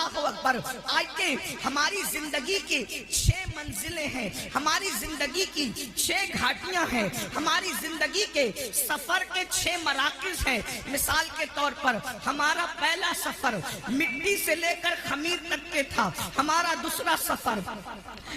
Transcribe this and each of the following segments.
اللہ اکبر. آئیے ہماری زندگی کی 6 منزلیں ہیں, ہماری زندگی کی 6 گھاٹیاں ہیں, ہماری زندگی کے سفر کے 6 مراکز ہیں. مثال کے طور پر ہمارا پہلا سفر مٹی سے لے کر خمیر تک کے تھا. ہمارا دوسرا سفر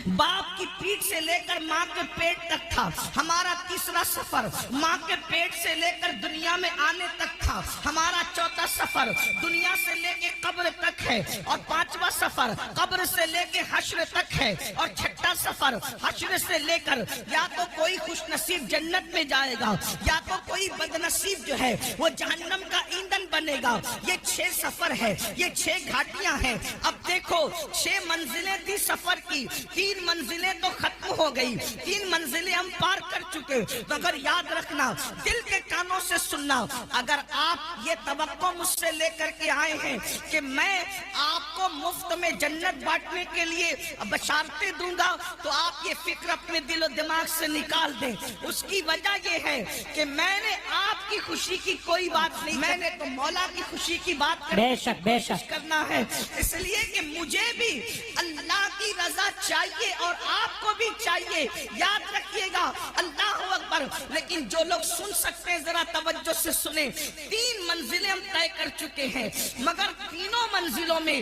باپ کی پیٹھ سے لے کر ماں کے پیٹ تک تھا. ہمارا تیسرا سفر ماں کے پیٹ سے لے کر دنیا میں آنے تک تھا. ہمارا چوتھا سفر دنیا سے لے کے قبر تک ہے, اور 5واں سفر قبر سے لے کے حشر تک ہے, اور 6واں سفر حشر سے لے کر یا تو کوئی خوش نصیب جنت میں جائے گا یا تو کوئی بد نصیب جو ہے وہ جہنم کا ایندھن بنے گا. یہ 6 سفر ہے, یہ 6 گھاٹیاں ہیں. اب دیکھو 6 منزلیں تھی سفر کی, 3 منزلیں تو ختم ہو گئی, 3 منزلیں ہم پار کر چکے. مگر یاد رکھنا, دل کے کانوں سے سننا, اگر آپ یہ توقع مجھ سے لے کر کے آئے ہیں کہ میں آپ کو مفت میں جنت بانٹنے کے لیے بشارتیں دوں گا, تو آپ یہ فکر اپنے دل و دماغ سے نکال دیں. اس کی وجہ یہ ہے کہ میں نے آپ کی خوشی کی کوئی بات نہیں, میں نے تو مولا کی خوشی کی بات کرنا ہے. اس لیے کہ مجھے بھی اللہ کی رضا چاہیے اور آپ کو بھی چاہیے. یاد رکھیے گا, اللہ اکبر. لیکن جو لوگ سن سکتے ہیں ذرا توجہ سے سنیں. 3 منزلیں ہم طے کر چکے ہیں, مگر تینوں منزلوں میں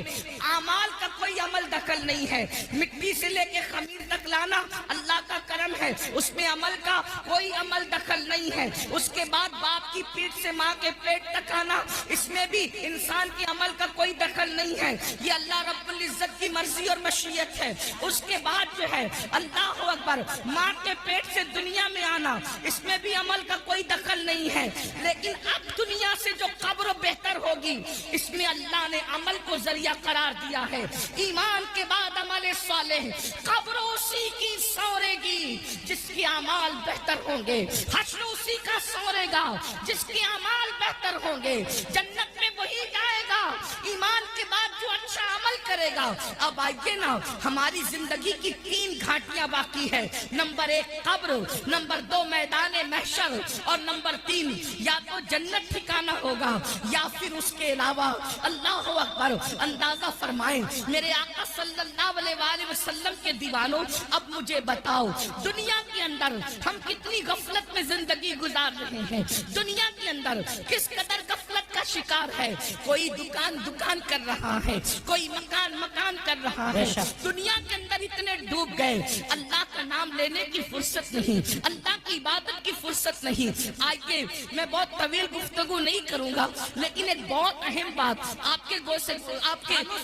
اعمال کا کوئی عمل دخل نہیں ہے. مٹی سے لے کے خمیر تک لانا اللہ کا کرم ہے, اس میں عمل کا کوئی عمل دخل نہیں ہے. اس کے بعد باپ کی پیٹھ سے ماں کے پیٹ تک آنا, اس میں بھی انسان کے عمل کا کوئی دخل نہیں ہے, یہ اللہ رب العزت کی مرضی اور مشیت ہے. اس کے بعد جو ہے اللہ اکبر, ماں کے پیٹ سے دنیا میں آنا, اس میں بھی عمل کا کوئی دخل نہیں ہے. لیکن اب دنیا سے جو قبر بہتر ہوگی, اس میں اللہ نے عمل کو ذریعہ قرار دیا ہے. ایمان کے بعد عمل صالح, قبر اسی کی سورے گی جس کی اعمال بہتر ہوں گے, حشر اسی کا سورے گا جس کے اعمال بہتر ہوں گے, جنت میں وہی جائے گا ایمان کے بعد جو اچھا عمل کرے گا. اب آئیے نا, ہماری زندگی کی 3 گھاٹیاں باقی ہے. نمبر 1 قبر, نمبر 2 میدان محشر, اور نمبر 3 یا تو جنت ٹھکانہ ہوگا یا پھر اس کے علاوہ. اللہ اکبر. اندازہ فرمائیں میرے آقا صلی اللہ علیہ وآلہ وسلم کے دیوانوں, اب مجھے بتاؤ دنیا کے اندر ہم کتنی غفلت میں زندگی گزار رہے ہیں. دنیا کے اندر کس قدر غفلت کا شکار ہے. کوئی دکان کر رہا ہے, کوئی مکان کر رہا ہے. دنیا کے اندر اتنے ڈوب گئے, اللہ کا نام لینے کی فرصت نہیں, اللہ کی عبادت کی فرصت نہیں. آئیے میں بہت طویل گفتگو نہیں کروں گا, لیکن ایک بہت اہم بات آپ کے گوشوں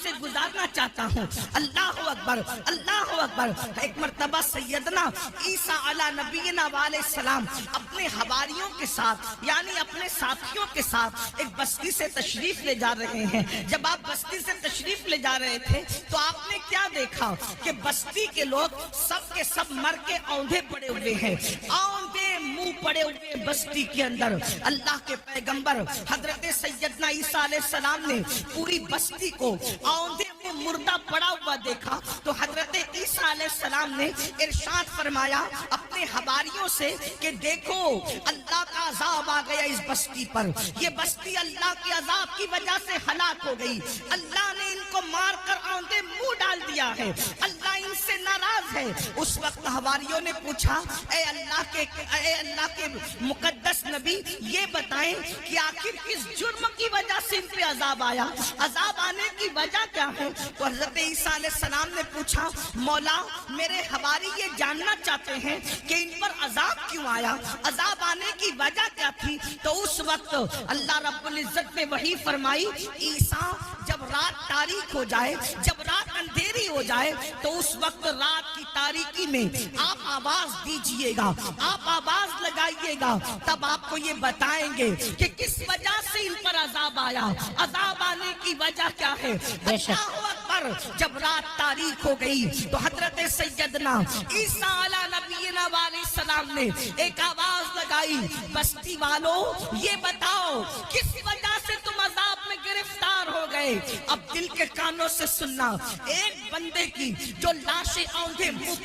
سے گزارنا چاہتا ہوں. اللہ اکبر, اللہ اکبر. ایک مرتبہ سیدنا عیسیٰ علی نبینا علیہ السلام اپنے حواریوں کے ساتھ یعنی اپنے ساتھیوں کے ساتھ ایک بستی سے تشریف لے جا رہے ہیں. جب آپ بستی سے تشریف لے جا رہے تھے تو آپ نے کیا دیکھا کہ بستی کے لوگ سب کے سب مر کے اوندھے پڑے ہوئے ہیں, اوندھے منہ پڑے ہوئے بستی کے اندر. اللہ کے پیغمبر حضرت سیدنا عیسیٰ علیہ السلام نے پوری بستی کو اوندھے منہ مردہ پڑا ہوا دیکھا تو حضرت عیسیٰ علیہ السلام نے ارشاد فرمایا اپنے حواریوں سے کہ دیکھو اللہ کا عذاب آ گیا اس بستی پر, یہ بستی اللہ کے عذاب کی وجہ سے ہلاک ہو گئی. اللہ نے ان کو مار کر اوندھے منہ ڈال دیا ہے, اللہ ان سے ناراض ہے. اس وقت حواریوں نے پوچھا اے اللہ کے مقدس نبی, یہ بتائیں کہ آخر کس جرم کی وجہ سے ان پہ عذاب آیا, عذاب آنے کی وجہ کیا ہے. تو حضرت عیسیٰ علیہ السلام نے پوچھا مولا میرے حواری یہ جاننا چاہتے ہیں کہ ان پر عذاب کیوں آیا, عذاب آنے کی وجہ کیا تھی. تو اس وقت اللہ رب العزت نے وحی فرمائی عیسیٰ جب رات تاریک ہو جائے, جب رات اندھیری ہو جائے تو اس وقت رات کی تاریکی میں آپ آواز دیجئے گا, آپ آواز لگائیے گا, تب آپ کو یہ بتائیں گے کہ کس وجہ سے ان پر عذاب آیا, عذاب آنے کی وجہ کیا ہے. اللہ اکبر. جب رات تاریک ہو گئی تو حضرت سیدنا عیسیٰ علی نبینا علیہ السلام نے ایک آواز لگائی بستی والوں یہ بتاؤ کس وجہ سے تم عذاب میں گرفتار ہو گئے. اب دل کے کانوں سے سننا, ایک بندے کی جو لاشیں اوندھے منہ